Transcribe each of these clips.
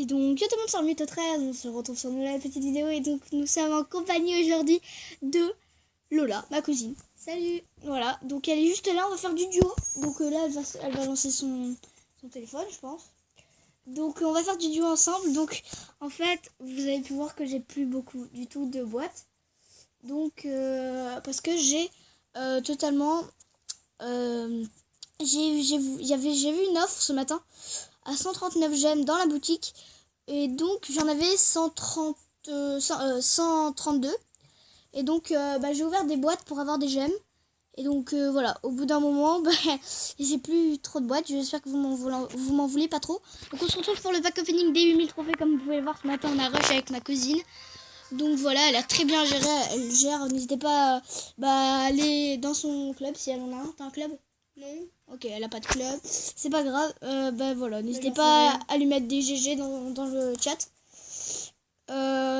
donc, yo tout le monde, c'est Armute 13, on se retrouve sur une nouvelle petite vidéo et donc nous sommes en compagnie aujourd'hui de Lola, ma cousine. Salut. Voilà, donc elle est juste là, on va faire du duo. Donc là, elle va lancer son téléphone, je pense. Donc on va faire du duo ensemble. Donc en fait, vous avez pu voir que j'ai plus beaucoup du tout de boîtes. Donc parce que j'ai totalement... j'ai vu une offre ce matin à 139 gemmes dans la boutique. Et donc j'en avais 132. Et donc j'ai ouvert des boîtes pour avoir des gemmes. Et donc voilà, au bout d'un moment, j'ai plus trop de boîtes. J'espère que vous m'en voulez pas trop. Donc on se retrouve pour le pack opening des 8000 trophées. Comme vous pouvez le voir, ce matin on a rush avec ma cousine. Donc voilà, elle a très bien géré. Elle gère, n'hésitez pas à aller dans son club si elle en a un. T'as un club? Non. Ok, elle a pas de club. C'est pas grave. Voilà, n'hésitez pas à lui mettre des GG dans le chat.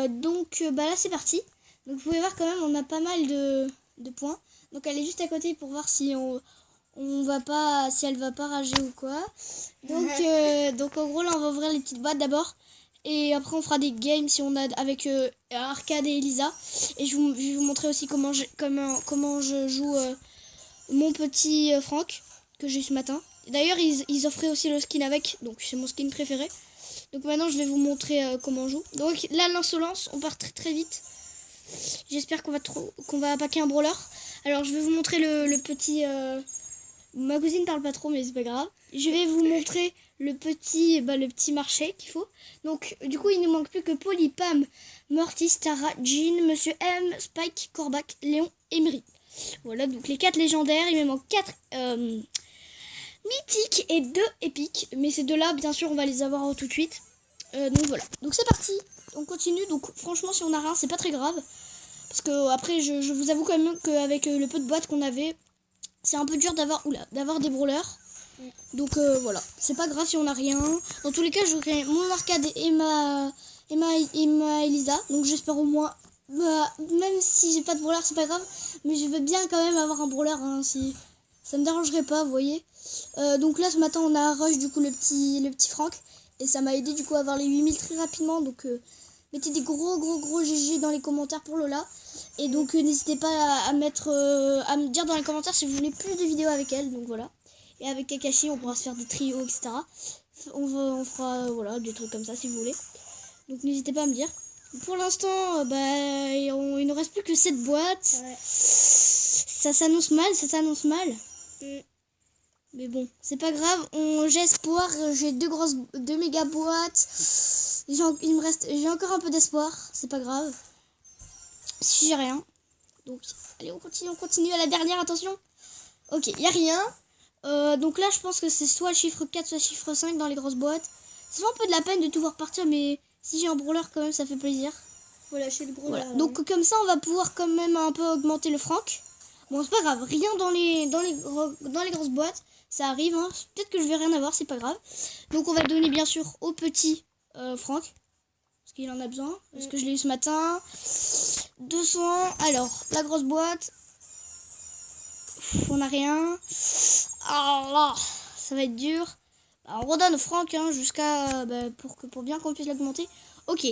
Donc là c'est parti. Donc vous pouvez voir quand même on a pas mal de points. Donc elle est juste à côté pour voir si on va pas, si elle va pas rager ou quoi. Donc en gros là on va ouvrir les petites boîtes d'abord. Et après on fera des games si on a avec Arcade et Elisa. Et je vais vous montrer aussi comment je joue mon petit Franck que j'ai ce matin. D'ailleurs ils offraient aussi le skin avec, donc c'est mon skin préféré. Donc maintenant je vais vous montrer comment on joue. Donc là l'insolence, on part très très vite. J'espère qu'on va packer un brawler. Alors je vais vous montrer le petit... Ma cousine parle pas trop mais c'est pas grave. Je vais vous montrer le petit marché qu'il faut. Donc du coup il ne manque plus que Polly, Pam, Mortis, Tara, Jean, Monsieur M, Spike, Corbac, Léon, Emery. Voilà, donc les 4 légendaires. Il me manque 4 mythiques et 2 épiques. Mais ces deux-là, bien sûr, on va les avoir tout de suite. Donc voilà, donc c'est parti. On continue. Donc franchement, si on a rien, c'est pas très grave. Parce que après, je vous avoue quand même qu'avec le peu de boîtes qu'on avait, c'est un peu dur d'avoir des brawlers. Donc voilà, c'est pas grave si on a rien. Dans tous les cas, j'aurai mon Arcade et ma Elisa. Donc j'espère au moins, même si j'ai pas de brawler, c'est pas grave. Mais je veux bien quand même avoir un brawler, hein, si ça me dérangerait pas, vous voyez. Donc là, ce matin, on a rush du coup le petit Franck. Et ça m'a aidé du coup à avoir les 8000 très rapidement. Donc mettez des gros GG dans les commentaires pour Lola. Et donc n'hésitez pas à me dire dans les commentaires si vous voulez plus de vidéos avec elle. Donc voilà. Et avec Kakashi, on pourra se faire des trios, etc. On fera voilà, des trucs comme ça si vous voulez. Donc n'hésitez pas à me dire. Pour l'instant, il ne reste plus que 7 boîtes. Ouais. Ça s'annonce mal. Mais bon, c'est pas grave. J'ai espoir. J'ai deux méga boîtes. J'ai encore un peu d'espoir. C'est pas grave. Si j'ai rien. Donc, allez, on continue à la dernière. Attention. Ok, il n'y a rien. Donc là, je pense que c'est soit le chiffre 4, soit le chiffre 5 dans les grosses boîtes. Ça fait un peu de la peine de tout voir partir, mais si j'ai un brawler, quand même, ça fait plaisir. Faut lâcher le brawler. Voilà. Donc, comme ça, on va pouvoir quand même un peu augmenter le Franck. Bon, c'est pas grave. Rien dans les grosses boîtes. Ça arrive, hein. Peut-être que je vais rien avoir, c'est pas grave. Donc, on va donner, bien sûr, au petit Franck. Parce qu'il en a besoin. Parce que je l'ai eu ce matin. 200. Alors, la grosse boîte. On n'a rien. Ah là, ça va être dur. On redonne au Franck hein, jusqu'à pour bien qu'on puisse l'augmenter. Ok.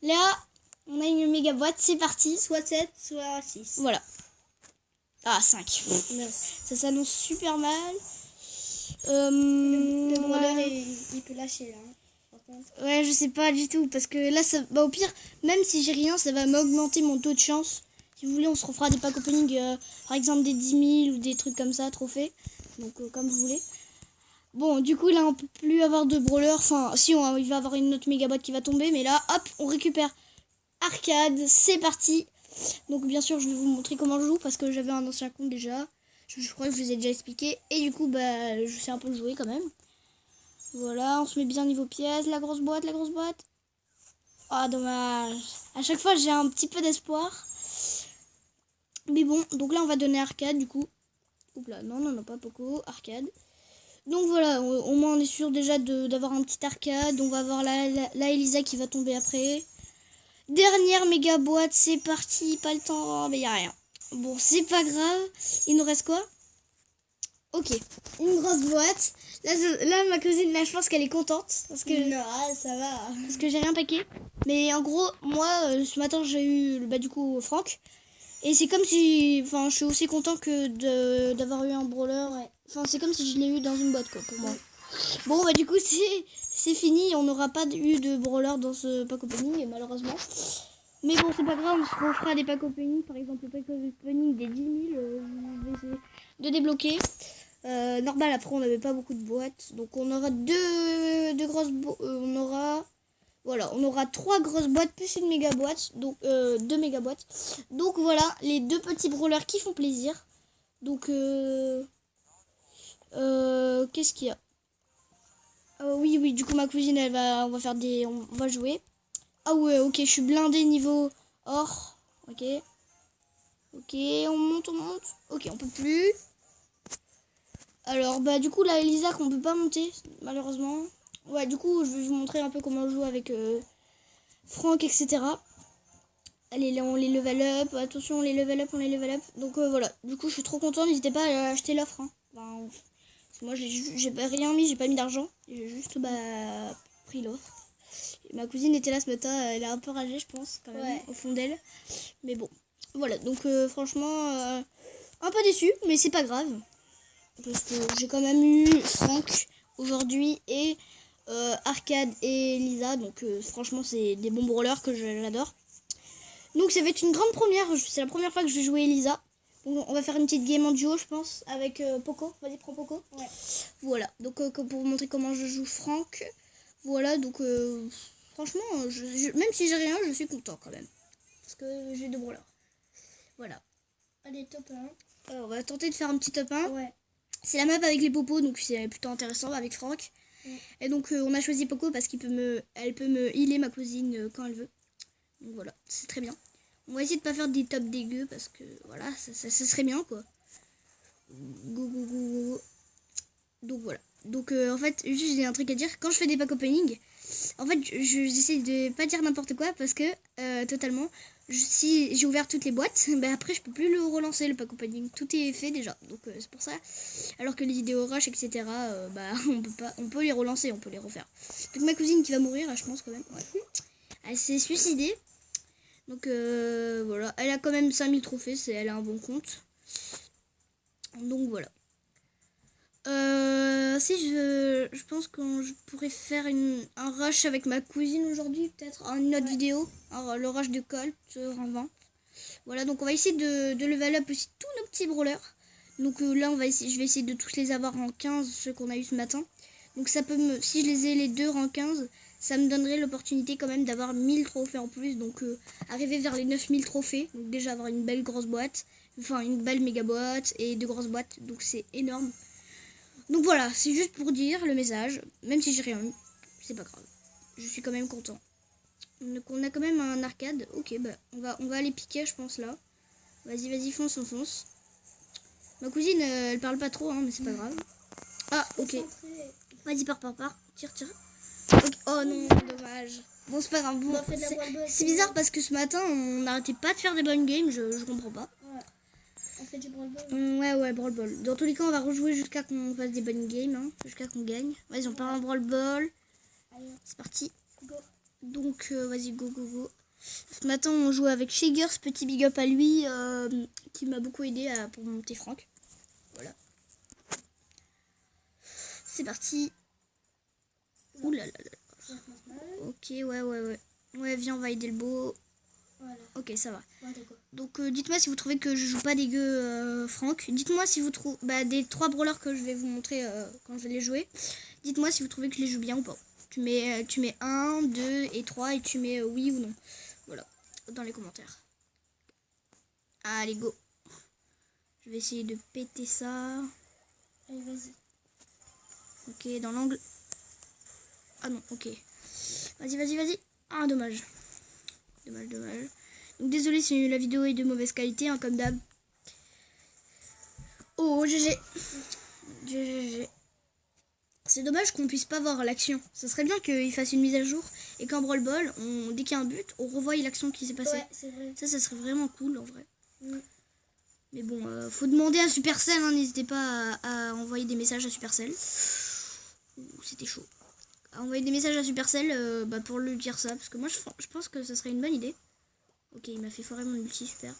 Là, on a une méga boîte. C'est parti. Soit 7, soit 6. Voilà. Ah, 5. Merci. Ça s'annonce super mal. Le brawler, il peut lâcher. Hein, par contre. Ouais, je sais pas du tout. Parce que là, au pire, même si j'ai rien, ça va m'augmenter mon taux de chance. Si vous voulez, on se refera des pack opening, par exemple des 10 000 ou des trucs comme ça, trophées. Donc, comme vous voulez. Bon, du coup, là, on peut plus avoir de brawler. Enfin, si, il va avoir une autre méga boîte qui va tomber. Mais là, hop, on récupère Arcade. C'est parti. Donc, bien sûr, je vais vous montrer comment je joue parce que j'avais un ancien compte déjà. Je crois que je vous ai déjà expliqué. Et du coup, je sais un peu jouer quand même. Voilà, on se met bien niveau pièce. La grosse boîte. Ah, dommage. À chaque fois, j'ai un petit peu d'espoir. Mais bon, donc là on va donner Arcade du coup. Oups là, non, pas beaucoup. Arcade. Donc voilà, au moins on est sûr déjà d'avoir un petit Arcade. On va avoir la Elisa qui va tomber après. Dernière méga boîte, c'est parti. Pas le temps, mais il n'y a rien. Bon, c'est pas grave. Il nous reste quoi? Ok, une grosse boîte. Là, ma cousine, là, je pense qu'elle est contente. Parce que, Non, ça va. parce que j'ai rien paqué. Mais en gros, moi, ce matin, j'ai eu du coup Franck. Et c'est comme si... Enfin, je suis aussi content que d'avoir eu un brawler. Ouais. Enfin, c'est comme si je l'ai eu dans une boîte, quoi, pour moi. Bon, bah du coup, c'est fini. On n'aura pas eu de brawler dans ce pack opening, malheureusement. Mais bon, c'est pas grave, on se refera des pack opening. Par exemple, le pack opening des 10 000, je vais essayer de débloquer. Normal, après, on n'avait pas beaucoup de boîtes. Donc, on aura deux grosses boîtes. On aura 3 grosses boîtes plus une méga boîte. Donc, 2 méga boîtes. Donc, voilà, les 2 petits brawlers qui font plaisir. Donc, qu'est-ce qu'il y a? Oui, du coup, ma cousine, on va jouer. Ah ouais, ok, je suis blindée niveau or. Ok. Ok, on monte. Ok, on peut plus. Alors, bah du coup, là, Elisa, qu'on peut pas monter, malheureusement. Ouais, du coup, je vais vous montrer un peu comment on joue avec Franck, etc. Allez, là, on les level up. Attention, on les level up. Donc, voilà. Du coup, je suis trop contente. N'hésitez pas à acheter l'offre. Hein. Enfin, moi, j'ai pas rien mis, j'ai pas mis d'argent. J'ai juste pris l'offre. Ma cousine était là ce matin, elle a un peu ragé, je pense, quand même, au fond d'elle. Mais bon, voilà, donc franchement, un peu déçu, mais c'est pas grave. Parce que j'ai quand même eu Franck aujourd'hui et Arcade et Lisa. Donc franchement, c'est des bons brawlers que j'adore. Donc ça va être une grande première, c'est la première fois que je vais jouer Elisa. Donc, on va faire une petite game en duo, je pense, avec Poco. Vas-y, prends Poco. Ouais. Voilà, donc pour vous montrer comment je joue Franck. Voilà, donc franchement, même si j'ai rien, je suis content quand même. Parce que j'ai 2 brawlers. Voilà. Allez, top 1. Alors, on va tenter de faire un petit top 1. Ouais. C'est la map avec les popos, donc c'est plutôt intéressant avec Franck. Et donc on a choisi Poco parce elle peut me healer ma cousine quand elle veut. Donc voilà, c'est très bien. On va essayer de pas faire des tops dégueux parce que voilà, ça serait bien quoi. Go. Donc voilà. Donc en fait, juste j'ai un truc à dire. Quand je fais des pack opening, en fait, j'essaie de pas dire n'importe quoi parce que totalement, si j'ai ouvert toutes les boîtes, bah après je peux plus le relancer le pack opening. Tout est fait déjà. Donc c'est pour ça. Alors que les vidéos rush, etc. Bah on peut les relancer, on peut les refaire. Donc ma cousine qui va mourir, je pense quand même. Ouais. Elle s'est suicidée. Donc voilà, elle a quand même 5000 trophées, elle a un bon compte. Donc voilà. Si je pense que je pourrais faire un rush avec ma cousine aujourd'hui, peut-être une autre vidéo. Alors, le rush de Colt en 20. Voilà, donc on va essayer de level up aussi tous nos petits brawlers. Donc là, je vais essayer de tous les avoir en 15, ceux qu'on a eu ce matin. Donc ça peut si je les ai les deux en 15, ça me donnerait l'opportunité quand même d'avoir 1000 trophées en plus. Donc arriver vers les 9000 trophées. Donc déjà avoir une belle grosse boîte. Enfin une belle méga boîte et 2 grosses boîtes. Donc c'est énorme. Donc voilà, c'est juste pour dire le message. Même si j'ai rien eu, c'est pas grave. Je suis quand même content. Donc on a quand même un arcade. Ok, bah on va aller piquer je pense là. Vas-y, fonce. Ma cousine, elle parle pas trop, hein, mais c'est pas grave. Ah, ok. Vas-y, pars. Tire. Okay. Oh non, dommage. Bon, c'est pas grave. Bon, c'est bizarre parce que ce matin, on n'arrêtait pas de faire des bonnes games. Je comprends pas. Ouais. On fait du brawl ball. Ouais, brawl ball. Dans tous les cas, on va rejouer jusqu'à qu'on fasse des bonnes games. Hein, jusqu'à qu'on gagne. Vas-y, on part en brawl ball. C'est parti. Go. Donc, vas-y, go. Ce matin, on jouait avec Shagers, petit big up à lui, qui m'a beaucoup aidé pour monter Franck. Voilà. C'est parti. Ouh là. Ok, ouais. Ouais, viens, on va aider le beau. Voilà. Ok, ça va. Ouais, donc, dites-moi si vous trouvez que je joue pas dégueu, Franck. Dites-moi si vous trouvez des 3 brawlers que je vais vous montrer quand je vais les jouer. Dites-moi si vous trouvez que je les joue bien ou pas. Tu mets 1, 2 et 3 et tu mets oui ou non. Voilà, dans les commentaires. Allez, go. Je vais essayer de péter ça. Allez, vas-y. Ok, dans l'angle. Ah non, ok. Vas-y. Ah, dommage. Donc, désolé si la vidéo est de mauvaise qualité, hein, comme d'hab. Oh, GG. C'est dommage qu'on puisse pas voir l'action. Ça serait bien qu'il fasse une mise à jour et qu'en Brawl Ball, dès qu'il y a un but, on revoie l'action qui s'est passée. Ouais, c'est vrai. Ça serait vraiment cool en vrai. Mais bon, faut demander à Supercell, hein, n'hésitez pas à envoyer des messages à Supercell. C'était chaud. À envoyer des messages à Supercell pour lui dire ça, parce que moi je pense que ça serait une bonne idée. Ok, il m'a fait foirer mon ulti, super.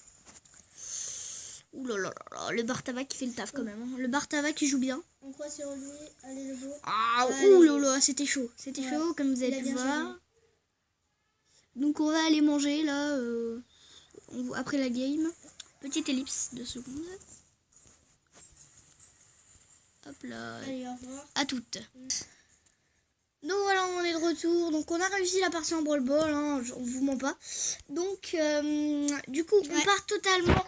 Ouh là là là, le Bartava qui fait le taf quand même. Hein. Le Bartava qui joue bien. On croit sur lui. Allez, le beau. Ah, Allez. ouh là là, c'était chaud. C'était chaud, comme vous Il avez a pu bien voir. géré. Donc on va aller manger là, après la game. Petite ellipse de secondes. Hop là. Allez, au revoir. À toutes. Donc voilà, on est de retour. Donc on a réussi la partie en Brawl Ball, hein, on vous ment pas. Donc du coup, on part totalement.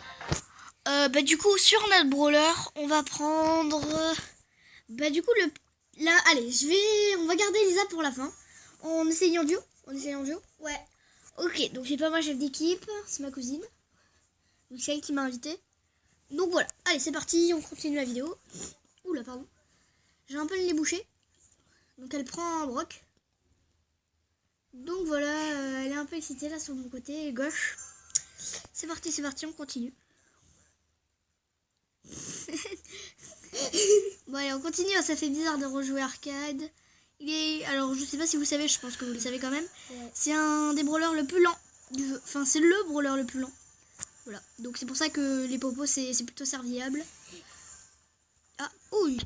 Du coup, sur notre brawler, on va prendre. Du coup, on va garder Elisa pour la fin. On essaye en duo. Ouais. Ok, donc j'ai pas ma chef d'équipe, c'est ma cousine. Donc c'est elle qui m'a invité. Donc voilà, allez, c'est parti, on continue la vidéo. Oula, pardon. J'ai un peu le nez bouché. Donc elle prend un broc. Donc voilà, elle est un peu excitée là sur mon côté gauche. C'est parti, on continue. Bon allez, on continue, ça fait bizarre de rejouer arcade. Alors je sais pas si vous savez, je pense que vous le savez quand même. Ouais. C'est un des brawlers le plus lent du jeu. Enfin c'est le brawler le plus lent. Voilà, donc c'est pour ça que les popos c'est plutôt serviable. Ah, oui.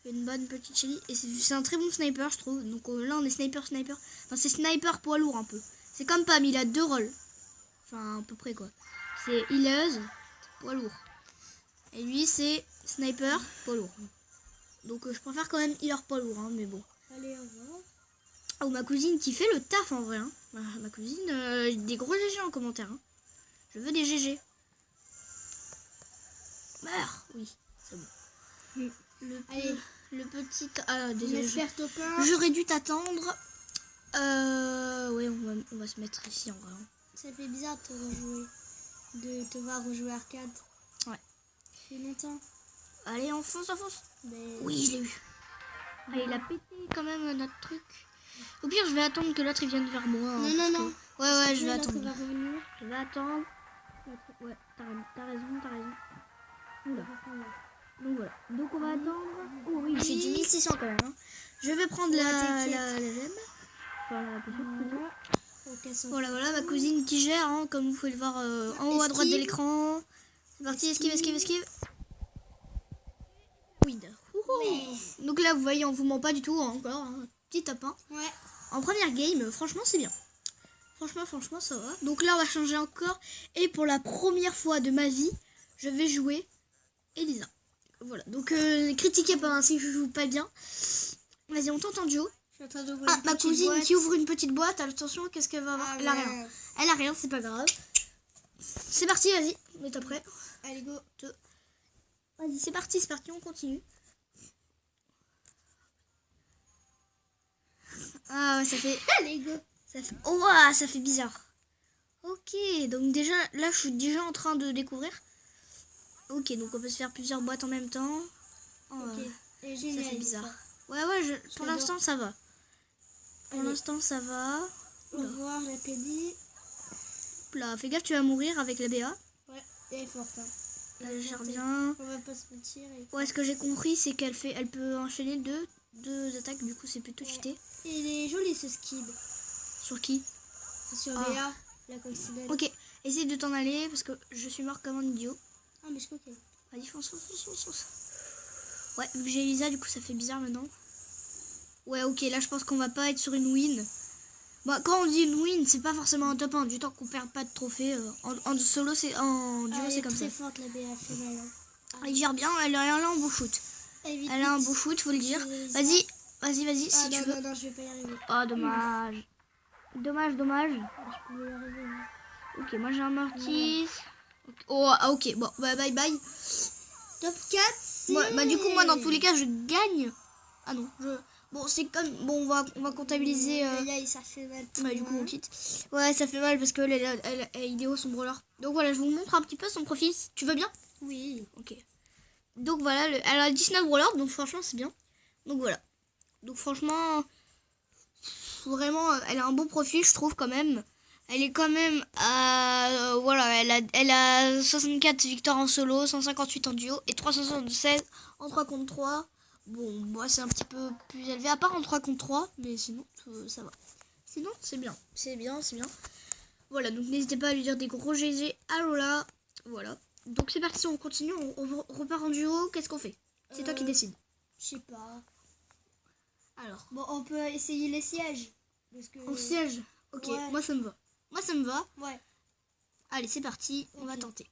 Une bonne petite Shelly. Et c'est un très bon sniper, je trouve. Donc là, on est sniper. Enfin, c'est sniper poids lourd un peu. C'est comme Pam, il a 2 rôles. Enfin, à peu près quoi. C'est healeuse, poids lourd. Et lui, c'est sniper, poids lourd. Donc je préfère quand même healer poids lourd, hein, mais bon. Allez, au revoir. Oh, ma cousine qui fait le taf en vrai. Hein. Ma cousine, des gros GG en commentaire. Hein. Je veux des GG. Meurs. Oui, c'est bon. Allez. Le petit... Ah, désolé. J'espère Topin. J'aurais dû t'attendre. Ouais, on va se mettre ici en vrai. Hein. Ça fait bizarre de te rejouer. De te voir rejouer arcade. Ouais. Ça fait longtemps. Allez, on fonce. Mais... Oui, je l'ai eu. Ah, il a pété quand même notre truc. Au pire, je vais attendre que l'autre il vienne vers moi. Hein, Non. Ouais, je vais l'autre attendre. va revenir. Je vais attendre. Ouais, t'as raison. Oula. Donc voilà. Donc on va attendre. Oh oui, c'est du 1600 quand même. Hein. Je vais prendre la gemme. Enfin, la potion plutôt. Voilà, ma cousine qui gère, hein, comme vous pouvez le voir en haut à droite de l'écran. C'est parti, esquive. Oui. Donc là, vous voyez, on vous ment pas du tout hein, encore. Hein. Petit top 1. Ouais. En première game, franchement, c'est bien. Franchement, ça va. Donc là, on va changer encore. Et pour la première fois de ma vie, je vais jouer Elisa. Voilà. Donc, critiquez pas hein, si je joue pas bien. Vas-y, on tente en duo. Je suis en train d'ouvrir Ah, ma cousine qui ouvre une petite boîte. Attention, qu'est-ce qu'elle va avoir? Elle a rien. Elle a rien, c'est pas grave. C'est parti, vas-y. On est prêt. Allez, go. Vas-y, c'est parti, on continue. Ah, ouais, ça fait... Allez, go. Oh, wow, ça fait bizarre. Ok, donc déjà, là, je suis déjà en train de découvrir. Ok, donc on peut se faire plusieurs boîtes en même temps. Oh, Ok. Et ça génial, fait bizarre. ça. Ouais, pour l'instant, ça va. Pour Allez. l'instant, ça va. Au revoir, la pédie. Là, fais gaffe, tu vas mourir avec la BA. Ouais, elle est forte. Hein. Elle gère bien. On va pas se mentir. Ouais, ce que j'ai compris, c'est elle peut enchaîner deux attaques. Du coup, c'est plutôt cheaté. Et il est joli ce skib. Sur qui? Sur Ah. Léa, la coccinelle. Ok, essaye de t'en aller parce que je suis mort comme un idiot. Ah, mais je crois qu'elle. Vas-y, fonce. Ouais, vu que j'ai Elisa, du coup, ça fait bizarre maintenant. Ouais, ok, là, je pense qu'on va pas être sur une win. Bon, quand on dit une win, c'est pas forcément un top 1. Du temps qu'on perd pas de trophée. En solo, en duo, c'est comme ça. Elle est très forte, la BA, elle fait mal. Hein. Elle gère bien, elle a un beau shoot. Vite, Elle a un vite. beau shoot, faut le dire. Vas-y. Vas-y, si tu veux. Non, je vais pas y arriver. Oh, dommage. Dommage. Je peux y arriver. Hein. Ok, moi j'ai un mortis. Oh, ah, ok, bon, bah, bye. Top 4, Du coup, moi, dans tous les cas, je gagne. Ah non, bon, c'est comme... Bon, on va comptabiliser... Là, ça fait mal. Ouais, du coup, on quitte. Ouais, ça fait mal parce que il est haut, son brawler. Donc voilà, je vous montre un petit peu son profil. Tu veux bien? Oui. Ok. Donc voilà, elle a 19 brawlers, donc franchement, c'est bien. Donc voilà. Donc franchement, vraiment, elle a un beau profil, je trouve, quand même. Elle est quand même à... voilà, elle a 64 victoires en solo, 158 en duo et 376 en 3 contre 3. Bon, moi c'est un petit peu plus élevé, à part en 3 contre 3, mais sinon ça va. Sinon c'est bien, c'est bien. Voilà, donc n'hésitez pas à lui dire des gros GG à Lola. Voilà. Donc c'est parti, on continue, on repart en duo, qu'est-ce qu'on fait? C'est toi qui décides. Je sais pas. Alors, Bon, on peut essayer les sièges. Parce que... en siège. Ok, Ouais. moi ça me va. Ouais. Allez, c'est parti, on va Ok. tenter.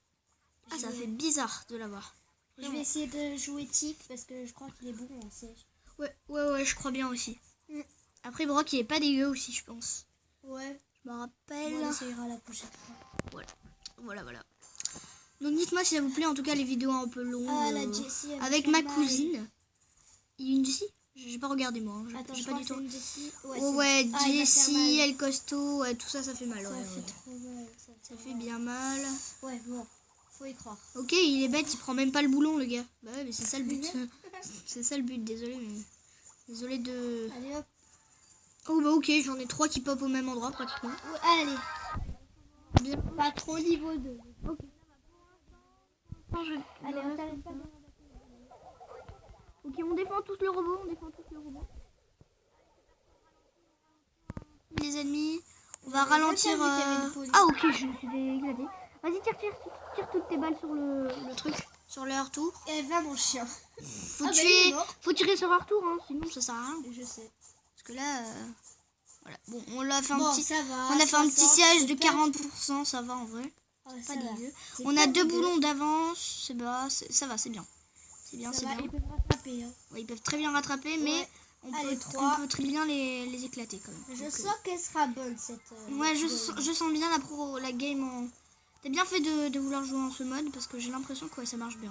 Ah, Je ça vais- fait bizarre de l'avoir. Je vais essayer de jouer Tic parce que je crois qu'il est bon en siège. Ouais, je crois bien aussi. Mm. Après, Brock, il est pas dégueu aussi, je pense. Ouais. Je me rappelle. On essayera la prochaine fois. Voilà. Donc, dites-moi si ça vous plaît, en tout cas, les vidéos un peu longues. Ah, la Jessie. elle avec me ma fait mal. cousine. Il y a une Jessie? J'ai pas regardé, moi. Hein. Attends, J'ai je pas crois du que c'est tout. une Jessie. Ouais, Ah, il va faire Jessie, mal. El Costo, ouais, tout ça, ça fait mal. Ça Ouais, fait ouais. trop mal. Ça fait bien mal. Ouais, bon. Faut y croire. Ok, il est bête, il prend même pas le boulon, le gars. Bah ouais, mais c'est ça le but. C'est ça le but, désolé, mais... Désolé de... Allez hop. Oh bah ok, j'en ai 3 qui pop au même endroit, pratiquement. Ouais, allez. Bien. Pas trop niveau 2. Allez, Allez, on t'arrête pas. ok, on défend tous le robot, Les ennemis, on va ralentir... même pas vu qu'il y avait de police. Ah ok, je me suis fait éclater. Vas-y, tire toutes tes balles sur le truc, sur le retour. Et va mon chien. Faut Ah bah, il tuer, est mort. faut tirer sur un retour, hein, sinon ça sert à rien. Je sais. Parce que là, voilà. Bon, on l'a fait un Bon, petit... ça va. On a fait un petit 60, siège de c'est pas- 40%, ça va en vrai. Ah, Pas ça va. dégueu. C'est On pas a 2 dégueu. boulons d'avance, c'est bas, ça va, c'est bien. C'est bien. Ça va, ils peuvent rattraper. Hein. Ouais, ils peuvent très bien rattraper, mais Ouais. on, Allez, peut, 3. on peut très bien les éclater quand même. Je Donc, sens qu'elle sera bonne cette. ouais, vidéo. je sens bien la game en... T'as bien fait de vouloir jouer en ce mode parce que j'ai l'impression que ouais, ça marche bien.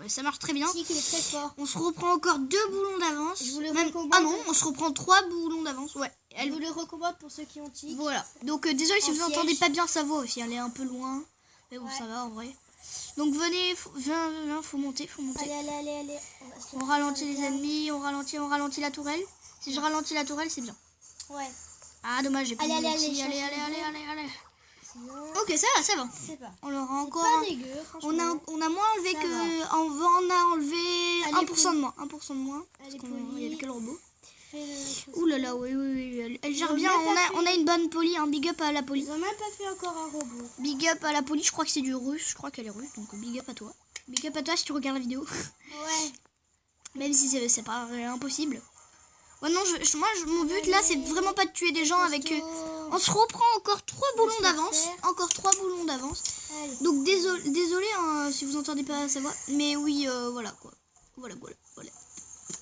Ouais. Ça marche très bien. Tic, il est très fort. On se reprend encore 2 boulons d'avance. Je vous le Même... recommande. Ah non, on se reprend 3 boulons d'avance. Ouais. Je vous le recommande pour ceux qui ont tic. Voilà. Donc désolé si En vous siège. entendez pas bien sa voix aussi. Elle est un peu loin. Mais bon, Ouais. ça va en vrai. Donc venez, viens, faut monter. Allez. va se On faire ralentit ça, les gars. ennemis, on ralentit la tourelle. Si je ralentis la tourelle, c'est bien. Ouais. Ah dommage, j'ai pas Allez, mis allez, l'outil. allez, Allez. Sinon, Ok, ça va. c'est pas. On l'aura C'est encore. pas dégueu, On a franchement. moins enlevé Ça que. On a enlevé Allez, 1% de moins. 1% de moins. Elle est Parce qu'il y avait polie. que le robot. Fais-le. Ouh là là, oui. Elle gère Ils ont bien. même pas On a une bonne poly. Un big up à la poly. Ils ont même pas fait encore un robot. Big up à la poly. Je crois que c'est du russe. Je crois qu'elle est russe. Donc big up à toi. Big up à toi si tu regardes la vidéo. Ouais. Même si c'est pas impossible. Ouais, non, mon but là, c'est vraiment pas de tuer des gens avec. On se reprend encore 3 boulons se d'avance. faire. Encore 3 boulons d'avance. Allez. Donc désolé hein, si vous entendez pas sa voix. Mais oui, voilà quoi. Voilà.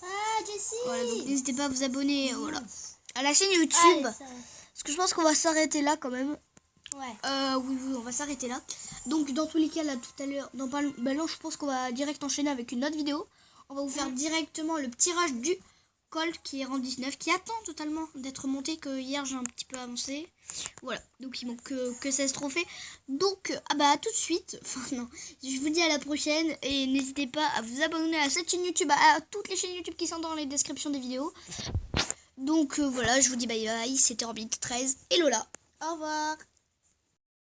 Ah, Jessie. Voilà, donc n'hésitez pas à vous abonner voilà, à la chaîne YouTube. Allez, ça va. Parce que je pense qu'on va s'arrêter là quand même. Ouais. Oui, on va s'arrêter là. Donc dans tous les cas, là tout à l'heure, là je pense qu'on va direct enchaîner avec une autre vidéo. On va vous faire directement le tirage du Colt qui est rang 19, qui attend totalement d'être monté, que hier j'ai un petit peu avancé. Voilà, donc il manque que 16 trophées. Donc à tout de suite. Enfin non, je vous dis à la prochaine et n'hésitez pas à vous abonner à cette chaîne YouTube, à toutes les chaînes YouTube qui sont dans les descriptions des vidéos. Donc voilà, je vous dis bye bye, c'était Orbit 13 et Lola. Au revoir.